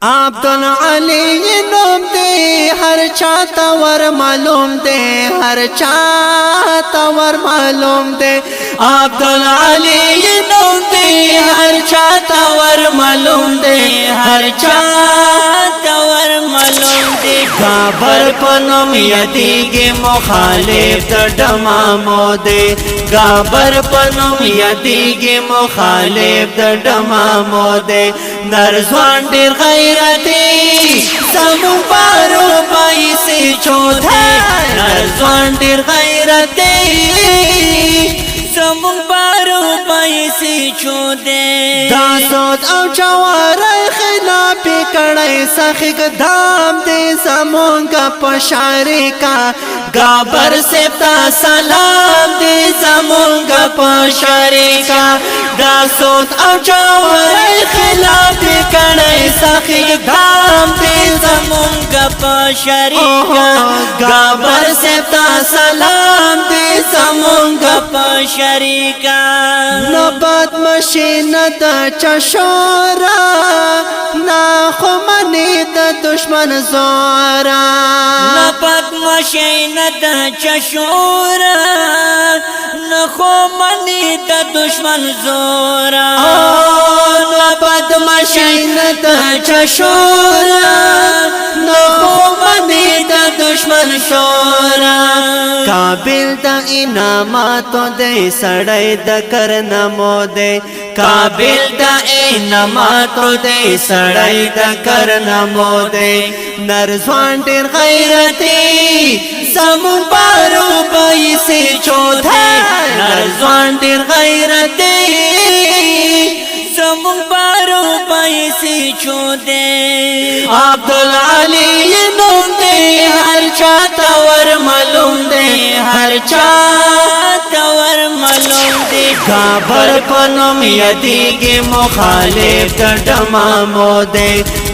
عبدالعلی نوم دے ہر چاہتا ور معلوم دے ہر چاہتا ور معلوم دے عبدالعلی نوم دے ہر چاہتا ور معلوم دے ہر چاہتا ور معلوم دے گابر پنم یدیگی مخالف دا ڈمامو دے گابر پنم یدیگی مخالف دا ڈمامو دے نرزوان دیر غیرتی سمون پارو پائی سے چودھے نرزوان دیر غیرتی سمون پارو پائی سے چودھے دا سود او چوارای خلافی کڑای سخیق دام دے سمون کا پشاری کا گابر سفتا سلام دے سمون کا پشاری کا دا سود او چوارای خلافی کڑای سخیق دام دے سمون کا پشاری کا گابر سفتا سلام دے سمون کا پشاری کا نبات مشین دا چشورا نا خمانی دا دشمن زورا نبات مشین دا چشورا نا خمانی دا دشمن زورا نبات مشین دا چشورا نا خمانی دا دشمن شورا قابل دا انعاماتو دے سڑائی دا کرنمو دے قابل دا انعاماتو دے سڑائی دا کرنمو دے نرزوان دیر غیرتی سمون پارو بائی سے چودھے نرزوان دیر غیرتی سمون پارو بائی سے چودھے عبدالعلی نوم دے ہر چاہتا ور معلوم دے ہر چاہتا ور معلوم دے گابر پنم یدیگی مخالف دا ڈمامو دے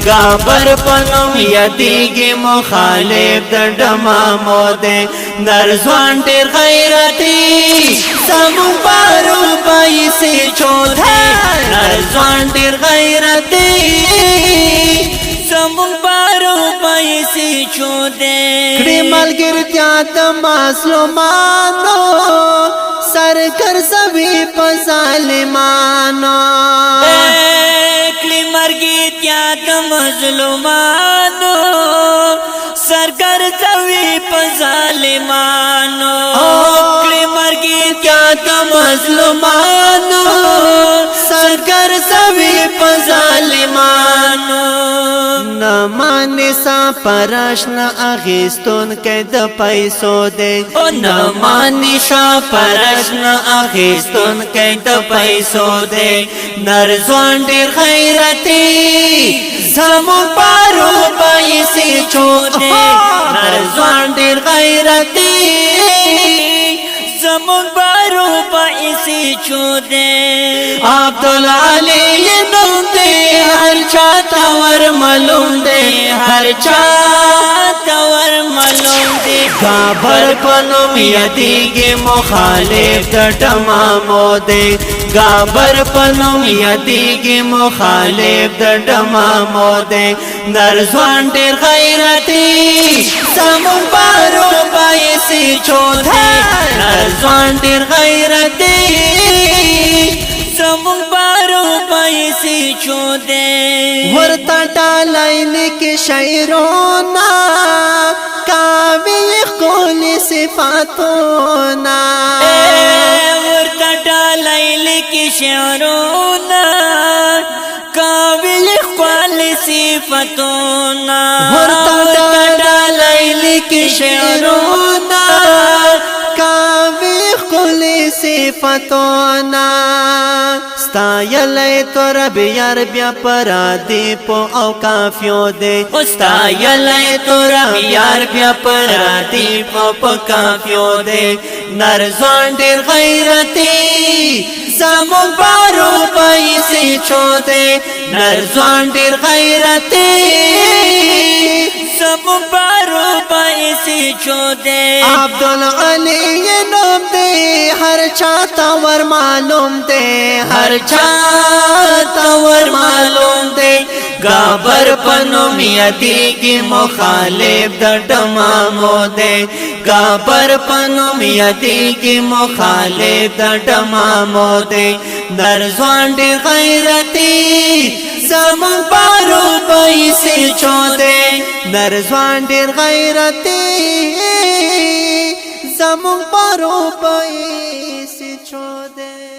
گابر پنم یدیگی مخالف دا ڈمامو دے نرزوان دیر غیرتی سمون پارو بائی سے چودھے نرزوان دیر غیرتی سمون پارو بائی سے چودھے کڑی ملگرتیا تماسلمانو سر کر سبھی پظالمانو کڑی مرگرتیا تماسلمانو سر کر سبھی پظالمانو کڑی مرگرتیا تماسلمانو سر کر سبھی پظالمانو نمانی سا پرشن اغیستون که دا پیسو دے نمانی شا پرشن اغیستون که دا پیسو دے نرزوان دیر غیرتی زمون پارو پیسی چو دے نرزوان دیر غیرتی زمون پارو پیسی چو دے عبدالعلی نوم دے ہر چاہتا ور معلوم دے ہر چاہتا ور معلوم دے گابر پنم یدیگی مخالف دا ڈمامو دے گابر پنم یدیگی مخالف دا ڈمامو دے نرزوان دیر غیرتی سمون پارو بائی سے چودھے نرزوان دیر غیرتی سمون پارو بائی سے چودھے ورطا ڈالائن کی شعرونا کامل قول صفاتونا ورطا ڈالائن کی شعرونا کامل قول صفاتونا ورطا ڈالائن کی شعرونا کامل قول صفاتونا ستایلی تو رب یار بیا پرادی پو او کافیو دے ستایلی تو رب یار بیا پرادی پو کافیو دے نرزوان دیر غیرتی زمون پارو بائی سے چو دے نرزوان دیر غیرتی زمون پارو بائی پیسې چودې عبدالعلی نوم دې هر چاته ور معلوم دې هر چاته ور معلوم دې گابر پنوم یدیگی مخالف در دمامو دے گابر پنوم یدیگی مخالف در دمامو دے نرزوان دی غیرتی زمان پارو پیسی چو دے نرزوان دی غیرتی زمان پارو پیسی چو دے